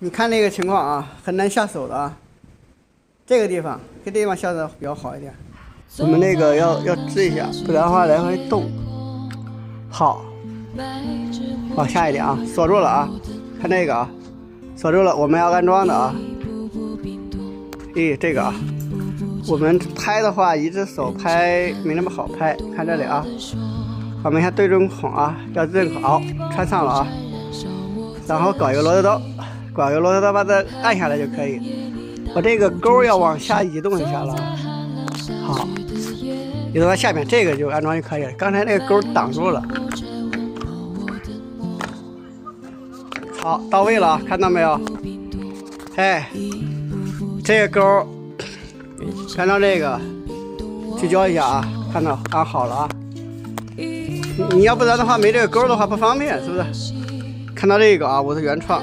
你看那个情况啊，很难下手的啊。这个地方下手比较好一点。我们那个要支一下，不然的话来回动。好，往下一点啊，锁住了啊。看这个啊，锁住了，我们要安装的啊。这个啊，我们拍的话，一只手拍没那么好拍。看这里啊，我们先对准孔啊，要认可。好，穿上了啊。然后搞一个螺丝刀，把它按下来就可以。我这个钩要往下移动一下了。好，移动到下面，这个就安装就可以了。刚才那个钩挡住了。好，到位了，看到没有？哎，这个钩，看到这个，聚焦一下啊，看到安好了啊。你要不然的话，没这个钩的话不方便，是不是？看到这个啊，我的原创。